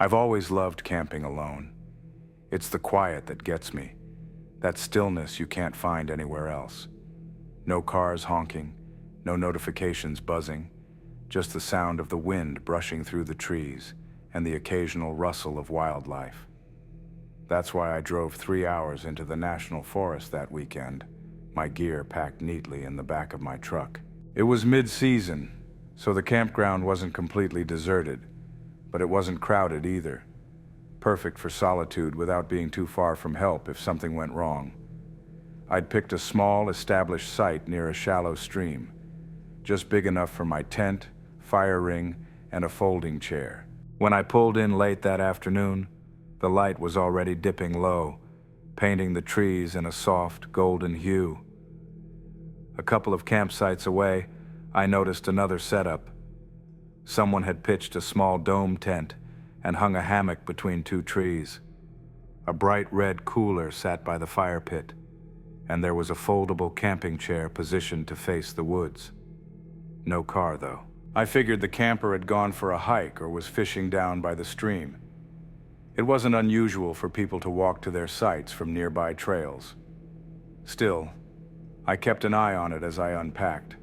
I've always loved camping alone. It's the quiet that gets me, that stillness you can't find anywhere else. No cars honking, no notifications buzzing, just the sound of the wind brushing through the trees and the occasional rustle of wildlife. That's why I drove 3 hours into the national forest that weekend, my gear packed neatly in the back of my truck. It was mid-season, so the campground wasn't completely deserted, but it wasn't crowded either. Perfect for solitude without being too far from help if something went wrong. I'd picked a small, established site near a shallow stream, just big enough for my tent, fire ring, and a folding chair. When I pulled in late that afternoon, the light was already dipping low, painting the trees in a soft, golden hue. A couple of campsites away, I noticed another setup. Someone had pitched a small dome tent and hung a hammock between two trees. A bright red cooler sat by the fire pit, and there was a foldable camping chair positioned to face the woods. No car, though. I figured the camper had gone for a hike or was fishing down by the stream. It wasn't unusual for people to walk to their sites from nearby trails. Still, I kept an eye on it as I unpacked.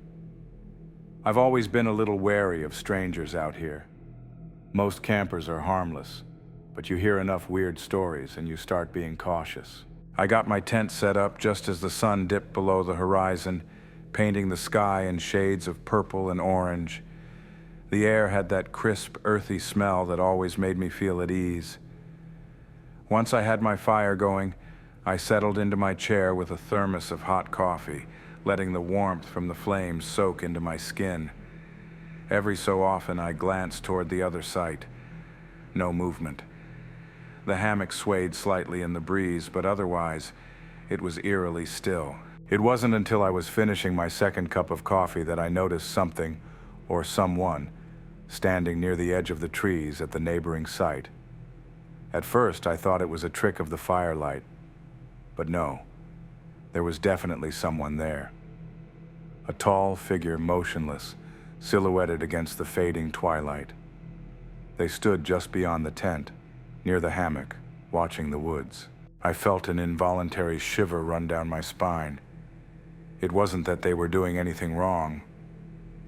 I've always been a little wary of strangers out here. Most campers are harmless, but you hear enough weird stories and you start being cautious. I got my tent set up just as the sun dipped below the horizon, painting the sky in shades of purple and orange. The air had that crisp, earthy smell that always made me feel at ease. Once I had my fire going, I settled into my chair with a thermos of hot coffee, letting the warmth from the flames soak into my skin. Every so often I glanced toward the other site. No movement. The hammock swayed slightly in the breeze, but otherwise, it was eerily still. It wasn't until I was finishing my second cup of coffee that I noticed something, or someone, standing near the edge of the trees at the neighboring site. At first, I thought it was a trick of the firelight, but no, there was definitely someone there. A tall figure, motionless, silhouetted against the fading twilight. They stood just beyond the tent, near the hammock, watching the woods. I felt an involuntary shiver run down my spine. It wasn't that they were doing anything wrong.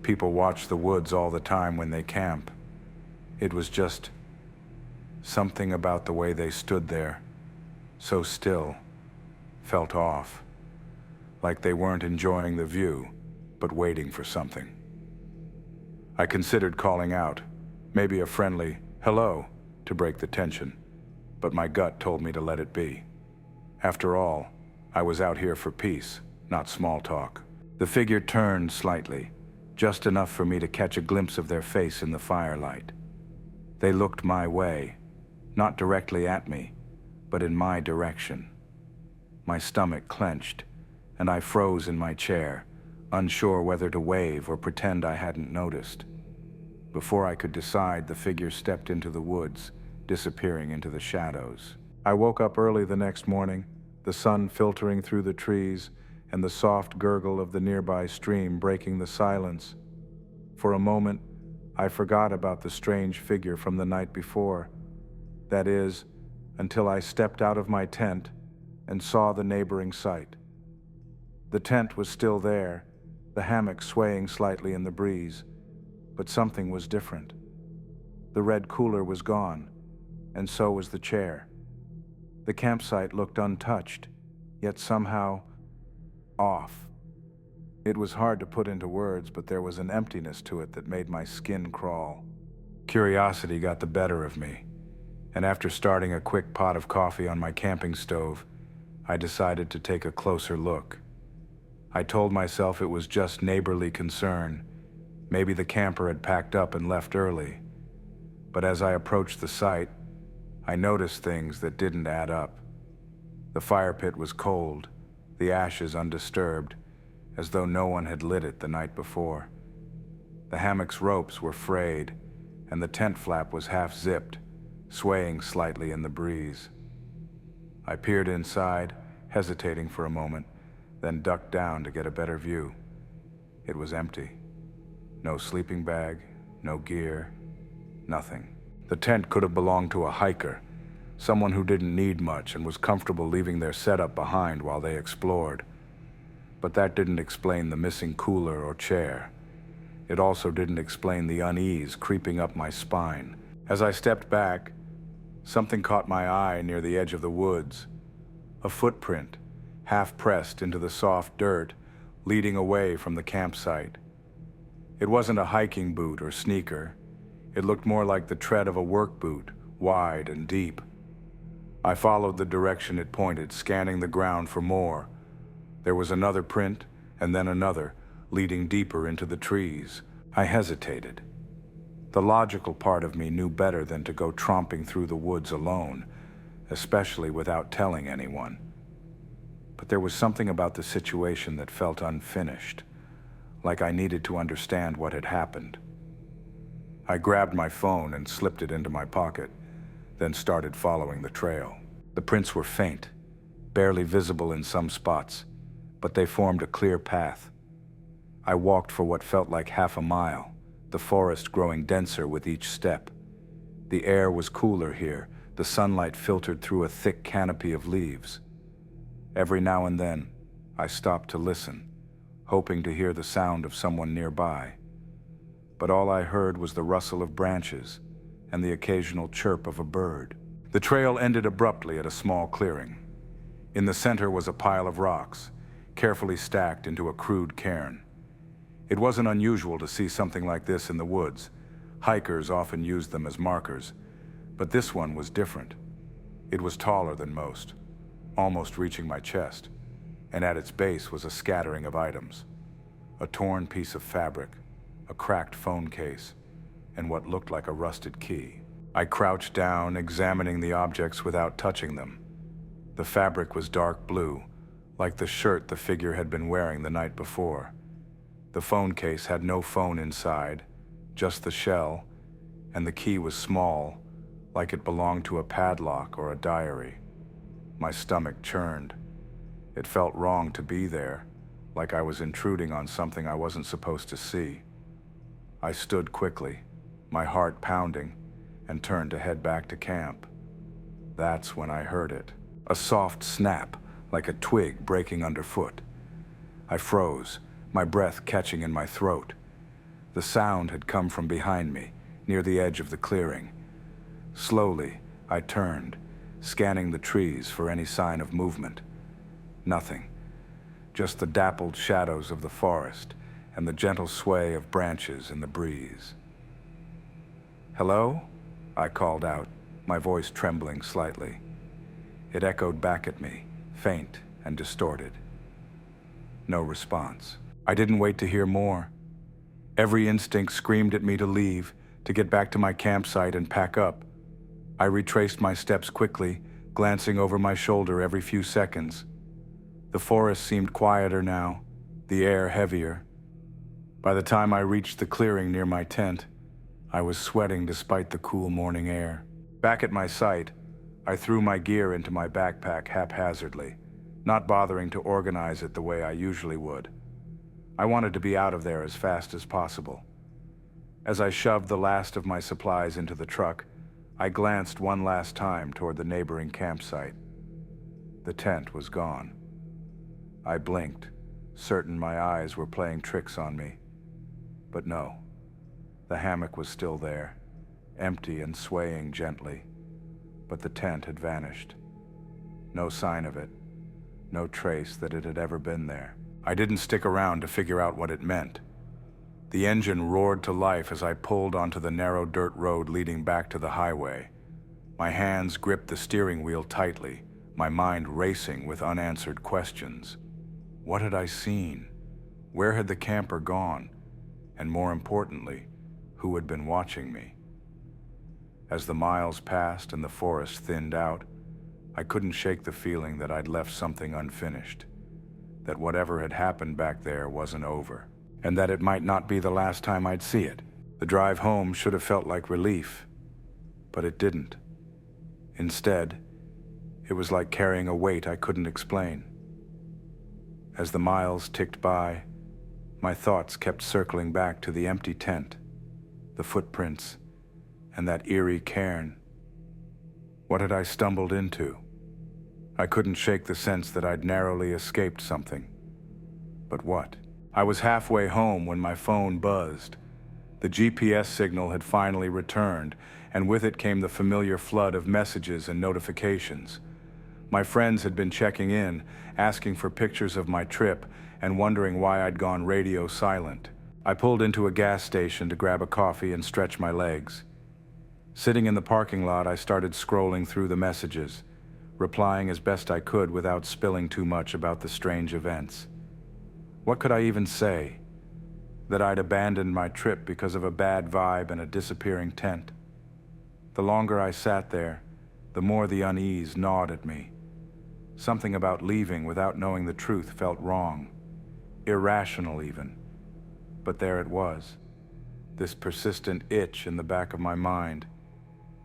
People watch the woods all the time when they camp. It was just something about the way they stood there, so still, felt off, like they weren't enjoying the view, but waiting for something. I considered calling out, maybe a friendly hello, to break the tension, but my gut told me to let it be. After all, I was out here for peace, not small talk. The figure turned slightly, just enough for me to catch a glimpse of their face in the firelight. They looked my way, not directly at me, but in my direction. My stomach clenched, and I froze in my chair, unsure whether to wave or pretend I hadn't noticed. Before I could decide, the figure stepped into the woods, disappearing into the shadows. I woke up early the next morning, the sun filtering through the trees and the soft gurgle of the nearby stream breaking the silence. For a moment, I forgot about the strange figure from the night before. That is, until I stepped out of my tent and saw the neighboring site. The tent was still there, the hammock swaying slightly in the breeze, but something was different. The red cooler was gone, and so was the chair. The campsite looked untouched, yet somehow off. It was hard to put into words, but there was an emptiness to it that made my skin crawl. Curiosity got the better of me, and after starting a quick pot of coffee on my camping stove, I decided to take a closer look. I told myself it was just neighborly concern. Maybe the camper had packed up and left early. But as I approached the site, I noticed things that didn't add up. The fire pit was cold, the ashes undisturbed, as though no one had lit it the night before. The hammock's ropes were frayed, and the tent flap was half-zipped, swaying slightly in the breeze. I peered inside, hesitating for a moment, then ducked down to get a better view. It was empty. No sleeping bag, no gear, nothing. The tent could have belonged to a hiker, someone who didn't need much and was comfortable leaving their setup behind while they explored. But that didn't explain the missing cooler or chair. It also didn't explain the unease creeping up my spine. As I stepped back, something caught my eye near the edge of the woods. A footprint, half pressed into the soft dirt, leading away from the campsite. It wasn't a hiking boot or sneaker. It looked more like the tread of a work boot, wide and deep. I followed the direction it pointed, scanning the ground for more. There was another print, and then another, leading deeper into the trees. I hesitated. The logical part of me knew better than to go tromping through the woods alone, especially without telling anyone. But there was something about the situation that felt unfinished, like I needed to understand what had happened. I grabbed my phone and slipped it into my pocket, then started following the trail. The prints were faint, barely visible in some spots, but they formed a clear path. I walked for what felt like half a mile, the forest growing denser with each step. The air was cooler here, the sunlight filtered through a thick canopy of leaves. Every now and then, I stopped to listen, hoping to hear the sound of someone nearby. But all I heard was the rustle of branches and the occasional chirp of a bird. The trail ended abruptly at a small clearing. In the center was a pile of rocks, carefully stacked into a crude cairn. It wasn't unusual to see something like this in the woods. Hikers often used them as markers, but this one was different. It was taller than most, almost reaching my chest, and at its base was a scattering of items. A torn piece of fabric, a cracked phone case, and what looked like a rusted key. I crouched down, examining the objects without touching them. The fabric was dark blue, like the shirt the figure had been wearing the night before. The phone case had no phone inside, just the shell, and the key was small, like it belonged to a padlock or a diary. My stomach churned. It felt wrong to be there, like I was intruding on something I wasn't supposed to see. I stood quickly, my heart pounding, and turned to head back to camp. That's when I heard it. A soft snap, like a twig breaking underfoot. I froze, my breath catching in my throat. The sound had come from behind me, near the edge of the clearing. Slowly, I turned, scanning the trees for any sign of movement. Nothing. Just the dappled shadows of the forest and the gentle sway of branches in the breeze. "Hello?" I called out, my voice trembling slightly. It echoed back at me, faint and distorted. No response. I didn't wait to hear more. Every instinct screamed at me to leave, to get back to my campsite and pack up. I retraced my steps quickly, glancing over my shoulder every few seconds. The forest seemed quieter now, the air heavier. By the time I reached the clearing near my tent, I was sweating despite the cool morning air. Back at my site, I threw my gear into my backpack haphazardly, not bothering to organize it the way I usually would. I wanted to be out of there as fast as possible. As I shoved the last of my supplies into the truck, I glanced one last time toward the neighboring campsite. The tent was gone. I blinked, certain my eyes were playing tricks on me. But no, the hammock was still there, empty and swaying gently, but the tent had vanished. No sign of it, no trace that it had ever been there. I didn't stick around to figure out what it meant. The engine roared to life as I pulled onto the narrow dirt road leading back to the highway. My hands gripped the steering wheel tightly, my mind racing with unanswered questions. What had I seen? Where had the camper gone? And more importantly, who had been watching me? As the miles passed and the forest thinned out, I couldn't shake the feeling that I'd left something unfinished, that whatever had happened back there wasn't over, and that it might not be the last time I'd see it. The drive home should have felt like relief, but it didn't. Instead, it was like carrying a weight I couldn't explain. As the miles ticked by, my thoughts kept circling back to the empty tent, the footprints, and that eerie cairn. What had I stumbled into? I couldn't shake the sense that I'd narrowly escaped something. But what? I was halfway home when my phone buzzed. The GPS signal had finally returned, and with it came the familiar flood of messages and notifications. My friends had been checking in, asking for pictures of my trip, and wondering why I'd gone radio silent. I pulled into a gas station to grab a coffee and stretch my legs. Sitting in the parking lot, I started scrolling through the messages, replying as best I could without spilling too much about the strange events. What could I even say? That I'd abandoned my trip because of a bad vibe and a disappearing tent. The longer I sat there, the more the unease gnawed at me. Something about leaving without knowing the truth felt wrong, irrational even. But there it was, this persistent itch in the back of my mind.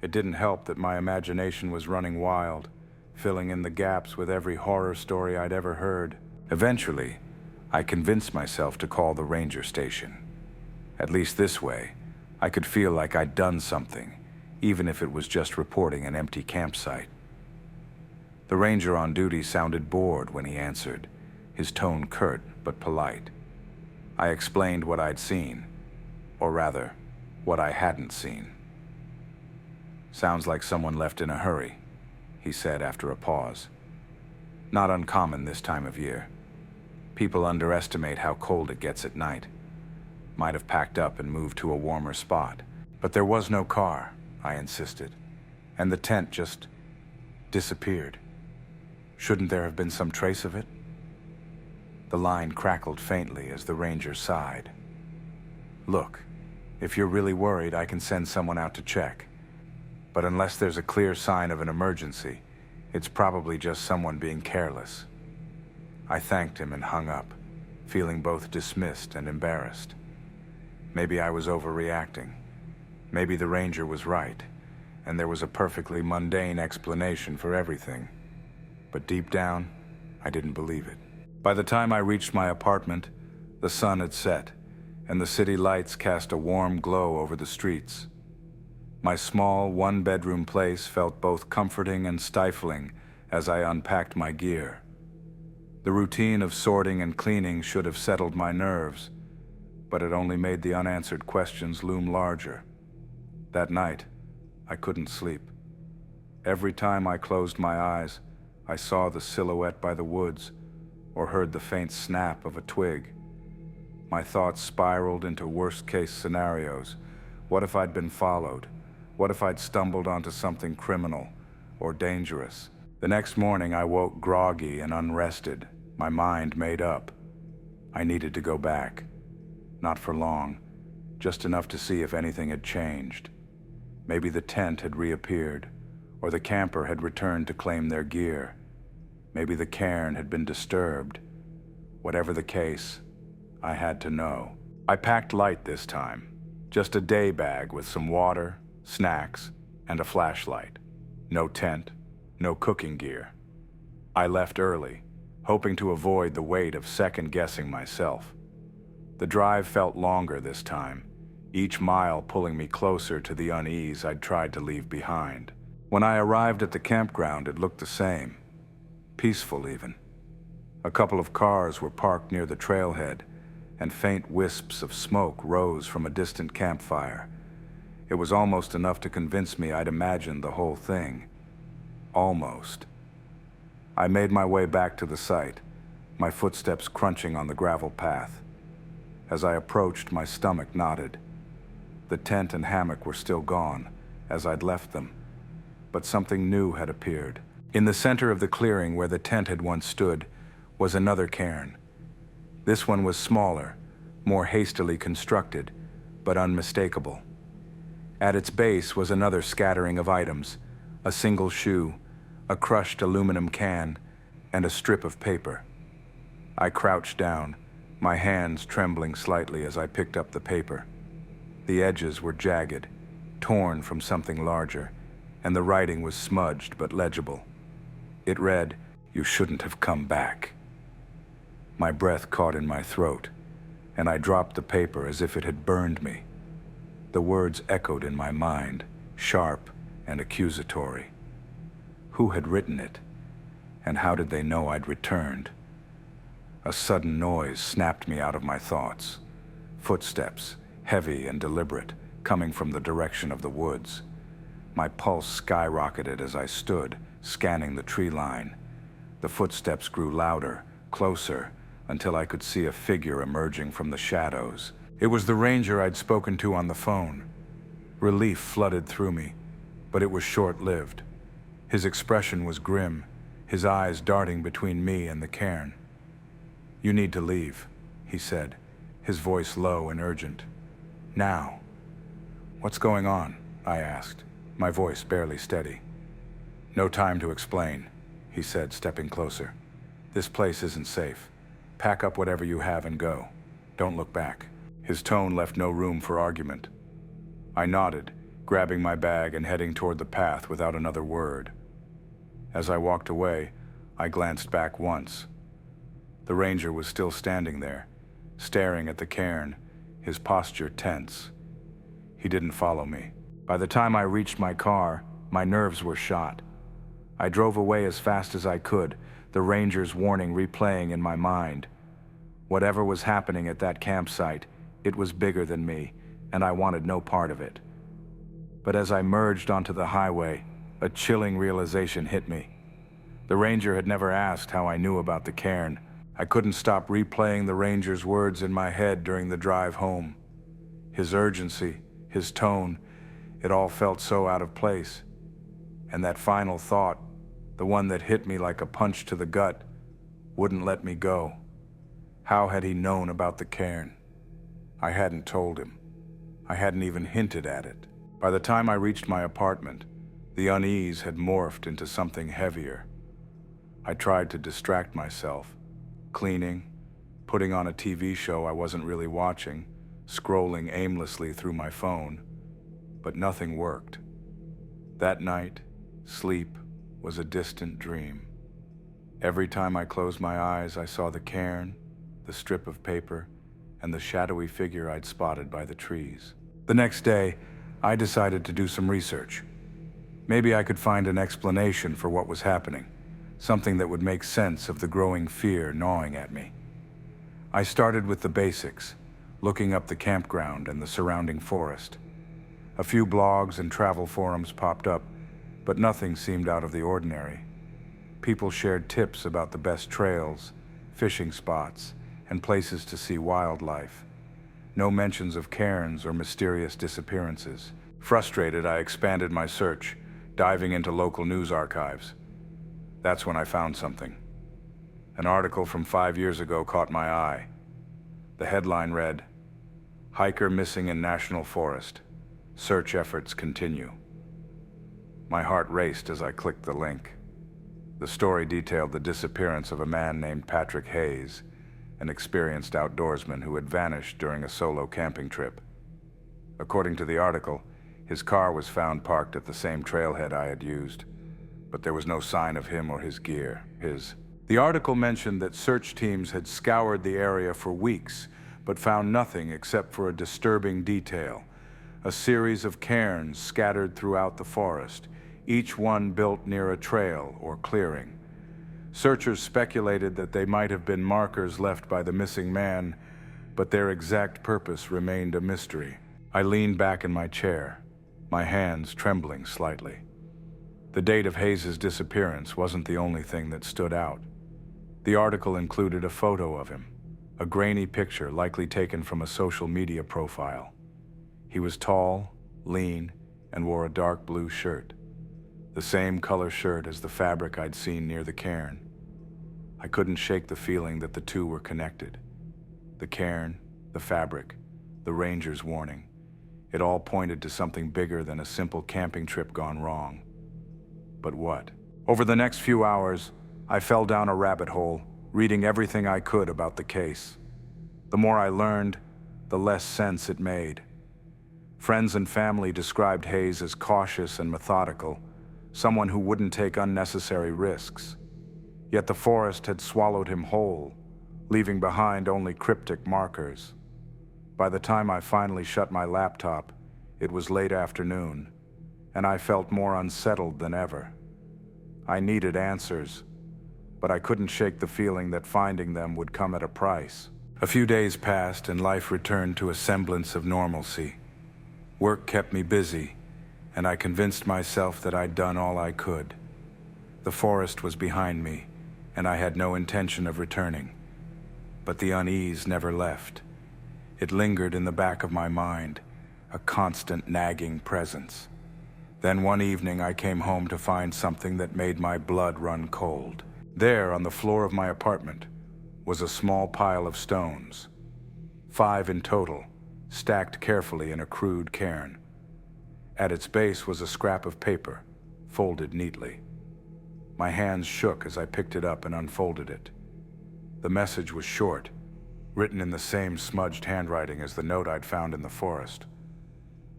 It didn't help that my imagination was running wild, filling in the gaps with every horror story I'd ever heard. Eventually, I convinced myself to call the ranger station. At least this way, I could feel like I'd done something, even if it was just reporting an empty campsite. The ranger on duty sounded bored when he answered, his tone curt but polite. I explained what I'd seen, or rather, what I hadn't seen. "Sounds like someone left in a hurry," he said after a pause. "Not uncommon this time of year. People underestimate how cold it gets at night. Might have packed up and moved to a warmer spot. But there was no car," I insisted, "and the tent just disappeared. Shouldn't there have been some trace of it?" The line crackled faintly as the ranger sighed. "Look, if you're really worried, I can send someone out to check. But unless there's a clear sign of an emergency, it's probably just someone being careless." I thanked him and hung up, feeling both dismissed and embarrassed. Maybe I was overreacting. Maybe the ranger was right, and there was a perfectly mundane explanation for everything. But deep down, I didn't believe it. By the time I reached my apartment, the sun had set, and the city lights cast a warm glow over the streets. My small, one-bedroom place felt both comforting and stifling as I unpacked my gear. The routine of sorting and cleaning should have settled my nerves, but it only made the unanswered questions loom larger. That night, I couldn't sleep. Every time I closed my eyes, I saw the silhouette by the woods or heard the faint snap of a twig. My thoughts spiraled into worst-case scenarios. What if I'd been followed? What if I'd stumbled onto something criminal or dangerous? The next morning, I woke groggy and unrested, my mind made up. I needed to go back. Not for long, just enough to see if anything had changed. Maybe the tent had reappeared, or the camper had returned to claim their gear. Maybe the cairn had been disturbed. Whatever the case, I had to know. I packed light this time, just a day bag with some water, snacks, and a flashlight. No tent, no cooking gear. I left early, hoping to avoid the weight of second-guessing myself. The drive felt longer this time, each mile pulling me closer to the unease I'd tried to leave behind. When I arrived at the campground, it looked the same. Peaceful, even. A couple of cars were parked near the trailhead, and faint wisps of smoke rose from a distant campfire. It was almost enough to convince me I'd imagined the whole thing. Almost. I made my way back to the site, my footsteps crunching on the gravel path. As I approached, my stomach knotted. The tent and hammock were still gone, as I'd left them, but something new had appeared. In the center of the clearing where the tent had once stood was another cairn. This one was smaller, more hastily constructed, but unmistakable. At its base was another scattering of items, a single shoe, a crushed aluminum can, and a strip of paper. I crouched down, my hands trembling slightly as I picked up the paper. The edges were jagged, torn from something larger, and the writing was smudged but legible. It read, "You shouldn't have come back." My breath caught in my throat, and I dropped the paper as if it had burned me. The words echoed in my mind, sharp and accusatory. Who had written it? And how did they know I'd returned? A sudden noise snapped me out of my thoughts. Footsteps, heavy and deliberate, coming from the direction of the woods. My pulse skyrocketed as I stood, scanning the tree line. The footsteps grew louder, closer, until I could see a figure emerging from the shadows. It was the ranger I'd spoken to on the phone. Relief flooded through me, but it was short-lived. His expression was grim, his eyes darting between me and the cairn. "You need to leave," he said, his voice low and urgent. "Now." "What's going on?" I asked, my voice barely steady. "No time to explain," he said, stepping closer. "This place isn't safe. Pack up whatever you have and go. Don't look back." His tone left no room for argument. I nodded, grabbing my bag and heading toward the path without another word. As I walked away, I glanced back once. The ranger was still standing there, staring at the cairn, his posture tense. He didn't follow me. By the time I reached my car, my nerves were shot. I drove away as fast as I could, the ranger's warning replaying in my mind. Whatever was happening at that campsite, it was bigger than me, and I wanted no part of it. But as I merged onto the highway, a chilling realization hit me. The ranger had never asked how I knew about the cairn. I couldn't stop replaying the ranger's words in my head during the drive home. His urgency, his tone, it all felt so out of place. And that final thought, the one that hit me like a punch to the gut, wouldn't let me go. How had he known about the cairn? I hadn't told him. I hadn't even hinted at it. By the time I reached my apartment, the unease had morphed into something heavier. I tried to distract myself, cleaning, putting on a TV show I wasn't really watching, scrolling aimlessly through my phone, but nothing worked. That night, sleep was a distant dream. Every time I closed my eyes, I saw the cairn, the strip of paper, and the shadowy figure I'd spotted by the trees. The next day, I decided to do some research. Maybe I could find an explanation for what was happening, something that would make sense of the growing fear gnawing at me. I started with the basics, looking up the campground and the surrounding forest. A few blogs and travel forums popped up, but nothing seemed out of the ordinary. People shared tips about the best trails, fishing spots, and places to see wildlife. No mentions of cairns or mysterious disappearances. Frustrated, I expanded my search, diving into local news archives. That's when I found something. An article from 5 years ago caught my eye. The headline read, "Hiker missing in National Forest. Search efforts continue." My heart raced as I clicked the link. The story detailed the disappearance of a man named Patrick Hayes, an experienced outdoorsman who had vanished during a solo camping trip. According to the article, his car was found parked at the same trailhead I had used, but there was no sign of him or his gear. The article mentioned that search teams had scoured the area for weeks, but found nothing except for a disturbing detail: a series of cairns scattered throughout the forest, each one built near a trail or clearing. Searchers speculated that they might have been markers left by the missing man, but their exact purpose remained a mystery. I leaned back in my chair, my hands trembling slightly. The date of Hayes' disappearance wasn't the only thing that stood out. The article included a photo of him, a grainy picture likely taken from a social media profile. He was tall, lean, and wore a dark blue shirt, the same color shirt as the fabric I'd seen near the cairn. I couldn't shake the feeling that the two were connected. The cairn, the fabric, the ranger's warning. It all pointed to something bigger than a simple camping trip gone wrong. But what? Over the next few hours, I fell down a rabbit hole, reading everything I could about the case. The more I learned, the less sense it made. Friends and family described Hayes as cautious and methodical, someone who wouldn't take unnecessary risks. Yet the forest had swallowed him whole, leaving behind only cryptic markers. By the time I finally shut my laptop, it was late afternoon, and I felt more unsettled than ever. I needed answers, but I couldn't shake the feeling that finding them would come at a price. A few days passed and life returned to a semblance of normalcy. Work kept me busy, and I convinced myself that I'd done all I could. The forest was behind me, and I had no intention of returning. But the unease never left. It lingered in the back of my mind, a constant nagging presence. Then one evening I came home to find something that made my blood run cold. There, on the floor of my apartment, was a small pile of stones, 5 in total, stacked carefully in a crude cairn. At its base was a scrap of paper, folded neatly. My hands shook as I picked it up and unfolded it. The message was short, written in the same smudged handwriting as the note I'd found in the forest.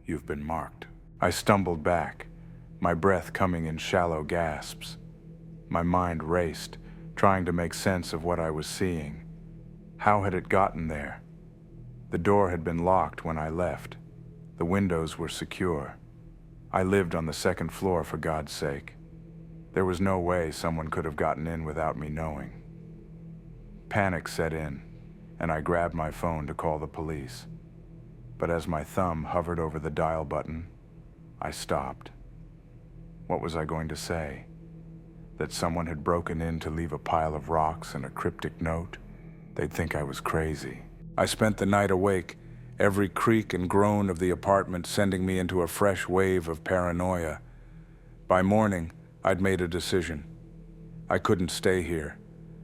"You've been marked." I stumbled back, my breath coming in shallow gasps. My mind raced, trying to make sense of what I was seeing. How had it gotten there? The door had been locked when I left. The windows were secure. I lived on the second floor, for God's sake. There was no way someone could have gotten in without me knowing. Panic set in, and I grabbed my phone to call the police. But as my thumb hovered over the dial button, I stopped. What was I going to say? That someone had broken in to leave a pile of rocks and a cryptic note? They'd think I was crazy. I spent the night awake, every creak and groan of the apartment sending me into a fresh wave of paranoia. By morning, I'd made a decision. I couldn't stay here,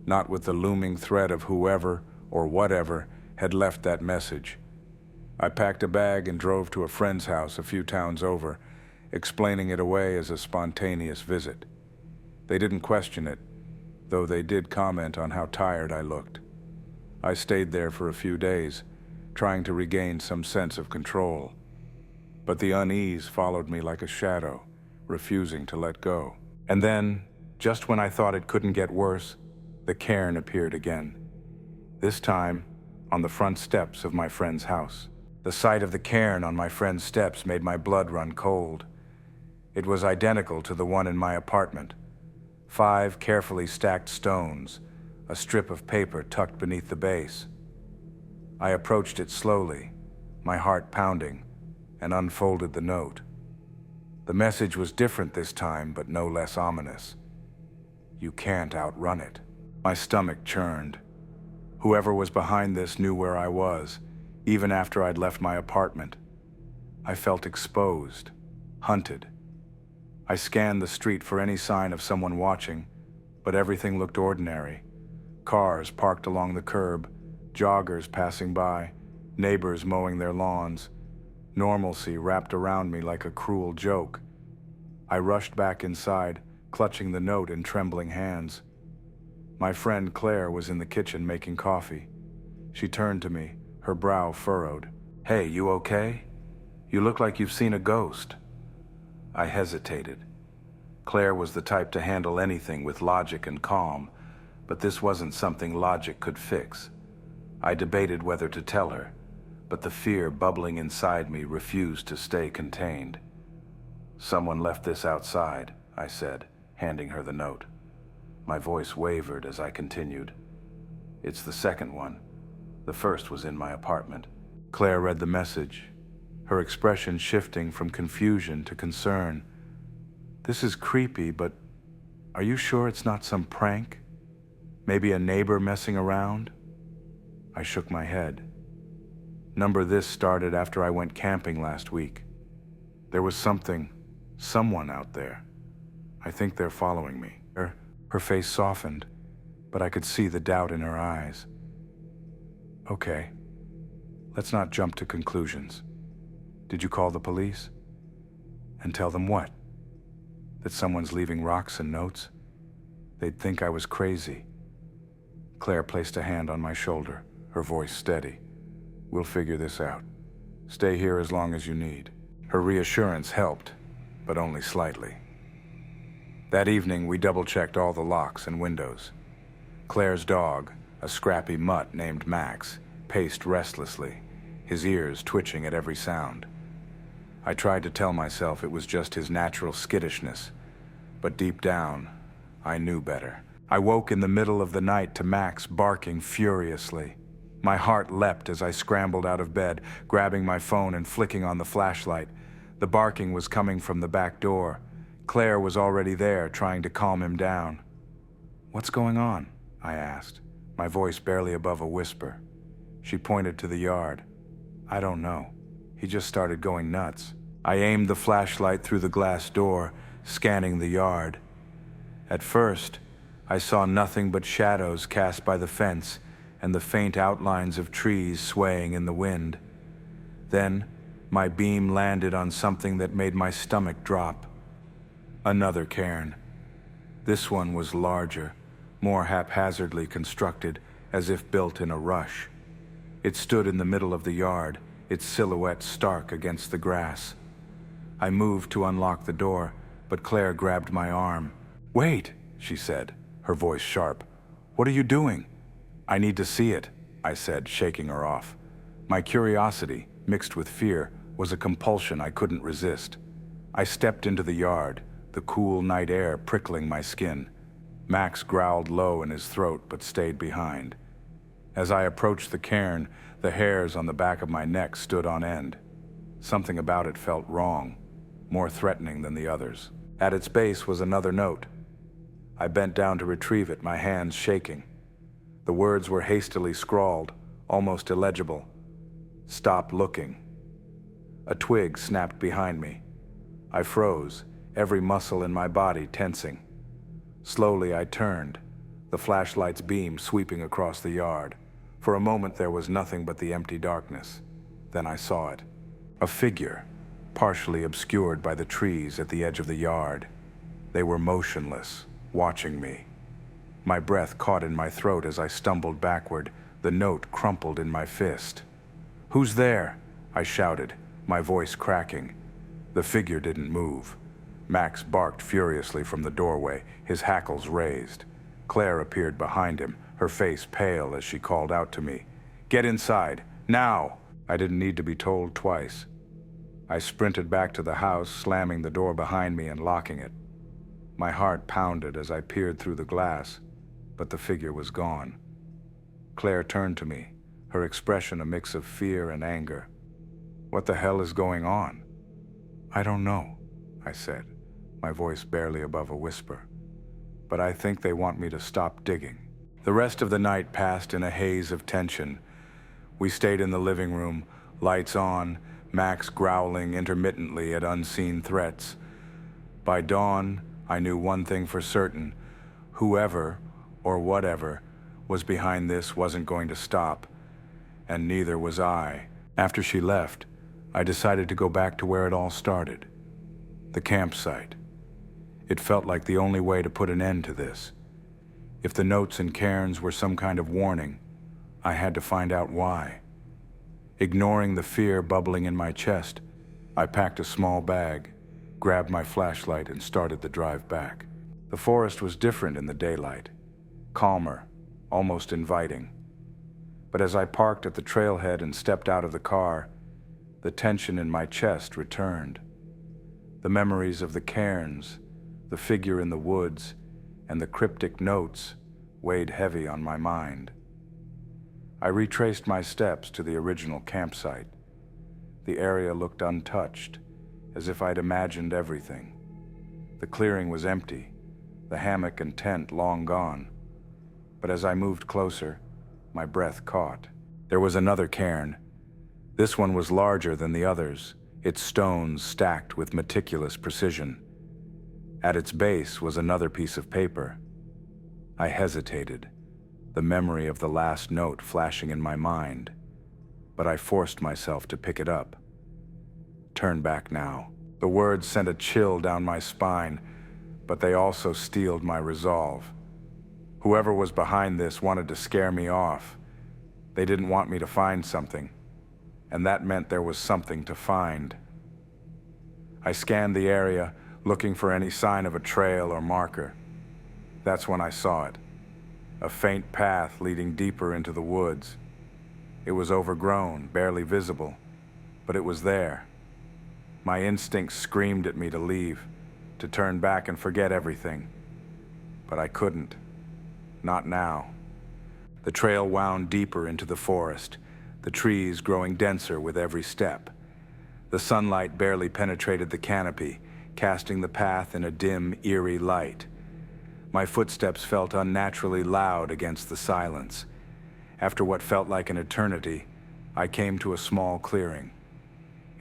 not with the looming threat of whoever or whatever had left that message. I packed a bag and drove to a friend's house a few towns over, explaining it away as a spontaneous visit. They didn't question it, though they did comment on how tired I looked. I stayed there for a few days, trying to regain some sense of control. But the unease followed me like a shadow, refusing to let go. And then, just when I thought it couldn't get worse, the cairn appeared again. This time, on the front steps of my friend's house. The sight of the cairn on my friend's steps made my blood run cold. It was identical to the one in my apartment. 5 carefully stacked stones, a strip of paper tucked beneath the base. I approached it slowly, my heart pounding, and unfolded the note. The message was different this time, but no less ominous. "You can't outrun it." My stomach churned. Whoever was behind this knew where I was, even after I'd left my apartment. I felt exposed, hunted. I scanned the street for any sign of someone watching, but everything looked ordinary. Cars parked along the curb, joggers passing by, neighbors mowing their lawns. Normalcy wrapped around me like a cruel joke. I rushed back inside, clutching the note in trembling hands. My friend Claire was in the kitchen making coffee. She turned to me, her brow furrowed. "Hey, you okay? You look like you've seen a ghost." I hesitated. Claire was the type to handle anything with logic and calm, but this wasn't something logic could fix. I debated whether to tell her, but the fear bubbling inside me refused to stay contained. "Someone left this outside," I said, handing her the note. My voice wavered as I continued. "It's the second one. The first was in my apartment." Claire read the message, her expression shifting from confusion to concern. "This is creepy, but are you sure it's not some prank? Maybe a neighbor messing around?" I shook my head. Number this started after I went camping last week. There was someone out there. I think they're following me. Her face softened, but I could see the doubt in her eyes. "Okay, let's not jump to conclusions. Did you call the police? And tell them what? That someone's leaving rocks and notes? They'd think I was crazy." Claire placed a hand on my shoulder, her voice steady. "We'll figure this out. Stay here as long as you need." Her reassurance helped, but only slightly. That evening, we double-checked all the locks and windows. Claire's dog, a scrappy mutt named Max, paced restlessly, his ears twitching at every sound. I tried to tell myself it was just his natural skittishness, but deep down, I knew better. I woke in the middle of the night to Max barking furiously. My heart leapt as I scrambled out of bed, grabbing my phone and flicking on the flashlight. The barking was coming from the back door. Claire was already there, trying to calm him down. "What's going on?" I asked, my voice barely above a whisper. She pointed to the yard. "I don't know. He just started going nuts." I aimed the flashlight through the glass door, scanning the yard. At first, I saw nothing but shadows cast by the fence and the faint outlines of trees swaying in the wind. Then, my beam landed on something that made my stomach drop. Another cairn. This one was larger, more haphazardly constructed, as if built in a rush. It stood in the middle of the yard, its silhouette stark against the grass. I moved to unlock the door, but Claire grabbed my arm. "Wait," she said, her voice sharp. "What are you doing?" "I need to see it," I said, shaking her off. My curiosity, mixed with fear, was a compulsion I couldn't resist. I stepped into the yard, the cool night air prickling my skin. Max growled low in his throat but stayed behind. As I approached the cairn, the hairs on the back of my neck stood on end. Something about it felt wrong, more threatening than the others. At its base was another note. I bent down to retrieve it, my hands shaking. The words were hastily scrawled, almost illegible. "Stop looking." A twig snapped behind me. I froze, every muscle in my body tensing. Slowly I turned, the flashlight's beam sweeping across the yard. For a moment there was nothing but the empty darkness. Then I saw it. A figure, partially obscured by the trees at the edge of the yard. They were motionless, watching me. My breath caught in my throat as I stumbled backward, the note crumpled in my fist. "Who's there?" I shouted, my voice cracking. The figure didn't move. Max barked furiously from the doorway, his hackles raised. Claire appeared behind him, her face pale as she called out to me. "Get inside, now!" I didn't need to be told twice. I sprinted back to the house, slamming the door behind me and locking it. My heart pounded as I peered through the glass, but the figure was gone. Claire turned to me, her expression a mix of fear and anger. "What the hell is going on?" "I don't know," I said, my voice barely above a whisper. "But I think they want me to stop digging." The rest of the night passed in a haze of tension. We stayed in the living room, lights on, Max growling intermittently at unseen threats. By dawn, I knew one thing for certain. Whoever, or whatever, was behind this wasn't going to stop, and neither was I. After she left, I decided to go back to where it all started. The campsite. It felt like the only way to put an end to this. If the notes and cairns were some kind of warning, I had to find out why. Ignoring the fear bubbling in my chest, I packed a small bag, grabbed my flashlight, and started the drive back. The forest was different in the daylight, calmer, almost inviting. But as I parked at the trailhead and stepped out of the car, the tension in my chest returned. The memories of the cairns, the figure in the woods, and the cryptic notes weighed heavy on my mind. I retraced my steps to the original campsite. The area looked untouched, as if I'd imagined everything. The clearing was empty, the hammock and tent long gone. But as I moved closer, my breath caught. There was another cairn. This one was larger than the others, its stones stacked with meticulous precision. At its base was another piece of paper. I hesitated, the memory of the last note flashing in my mind, but I forced myself to pick it up. "Turn back now." The words sent a chill down my spine, but they also steeled my resolve. Whoever was behind this wanted to scare me off. They didn't want me to find something, and that meant there was something to find. I scanned the area, looking for any sign of a trail or marker. That's when I saw it. A faint path leading deeper into the woods. It was overgrown, barely visible, but it was there. My instincts screamed at me to leave, to turn back and forget everything. But I couldn't. Not now. The trail wound deeper into the forest, the trees growing denser with every step. The sunlight barely penetrated the canopy, casting the path in a dim, eerie light. My footsteps felt unnaturally loud against the silence. After what felt like an eternity, I came to a small clearing.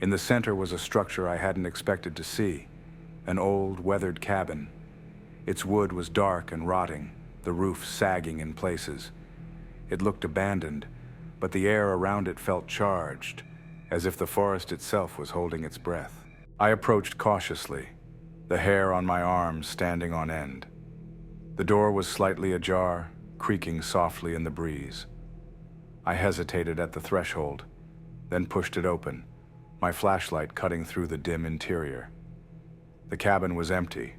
In the center was a structure I hadn't expected to see, an old, weathered cabin. Its wood was dark and rotting, the roof sagging in places. It looked abandoned, but the air around it felt charged, as if the forest itself was holding its breath. I approached cautiously, the hair on my arms standing on end. The door was slightly ajar, creaking softly in the breeze. I hesitated at the threshold, then pushed it open, my flashlight cutting through the dim interior. The cabin was empty,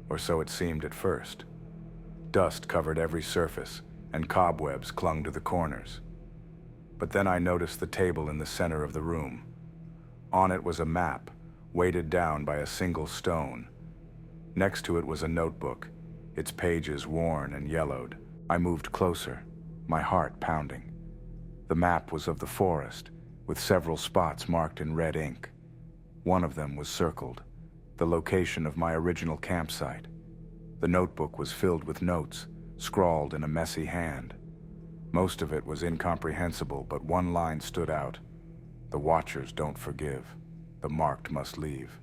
or so it seemed at first. Dust covered every surface, and cobwebs clung to the corners. But then I noticed the table in the center of the room. On it was a map, weighted down by a single stone. Next to it was a notebook, its pages worn and yellowed. I moved closer, my heart pounding. The map was of the forest, with several spots marked in red ink. One of them was circled, the location of my original campsite. The notebook was filled with notes, scrawled in a messy hand. Most of it was incomprehensible, but one line stood out. "The Watchers don't forgive. The marked must leave."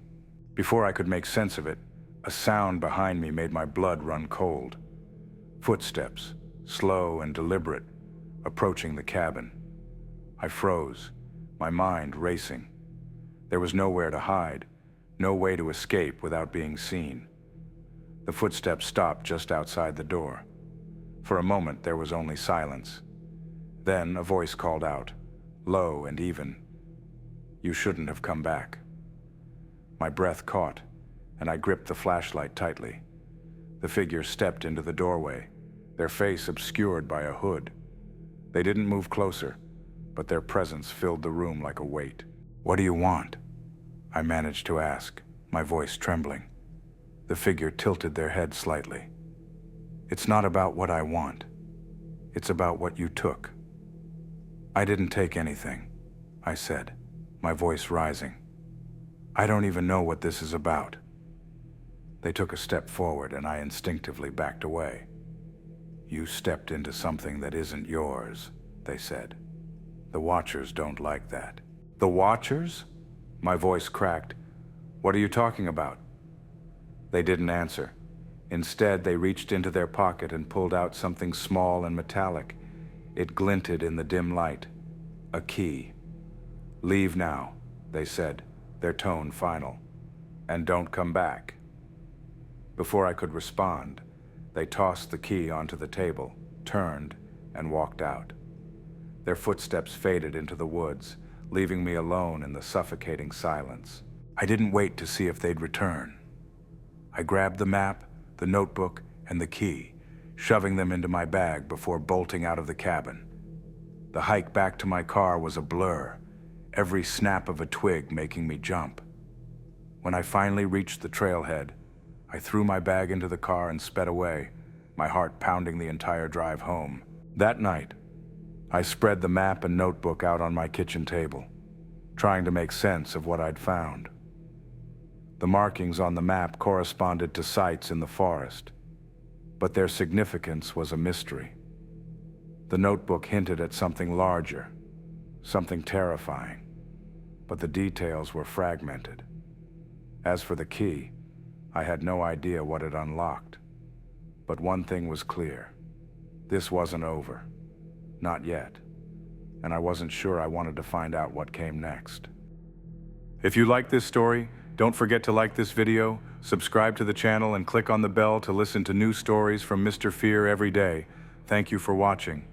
Before I could make sense of it, a sound behind me made my blood run cold. Footsteps, slow and deliberate, approaching the cabin. I froze, my mind racing. There was nowhere to hide, no way to escape without being seen. The footsteps stopped just outside the door. For a moment, there was only silence. Then a voice called out, low and even, "You shouldn't have come back." My breath caught, and I gripped the flashlight tightly. The figure stepped into the doorway, their face obscured by a hood. They didn't move closer, but their presence filled the room like a weight. "What do you want?" I managed to ask, my voice trembling. The figure tilted their head slightly. "It's not about what I want. It's about what you took." "I didn't take anything," I said, my voice rising. "I don't even know what this is about." They took a step forward, and I instinctively backed away. "You stepped into something that isn't yours," they said. "The Watchers don't like that." "The Watchers?" My voice cracked. "What are you talking about?" They didn't answer. Instead, they reached into their pocket and pulled out something small and metallic. It glinted in the dim light. A key. "Leave now," they said, their tone final. "And don't come back." Before I could respond, they tossed the key onto the table, turned, and walked out. Their footsteps faded into the woods, leaving me alone in the suffocating silence. I didn't wait to see if they'd return. I grabbed the map, the notebook, and the key, shoving them into my bag before bolting out of the cabin. The hike back to my car was a blur, every snap of a twig making me jump. When I finally reached the trailhead, I threw my bag into the car and sped away, my heart pounding the entire drive home. That night, I spread the map and notebook out on my kitchen table, trying to make sense of what I'd found. The markings on the map corresponded to sites in the forest, but their significance was a mystery. The notebook hinted at something larger, something terrifying, but the details were fragmented. As for the key, I had no idea what it unlocked. But one thing was clear. This wasn't over. Not yet. And I wasn't sure I wanted to find out what came next. If you like this story, don't forget to like this video, subscribe to the channel, and click on the bell to listen to new stories from Mr. Fear every day. Thank you for watching.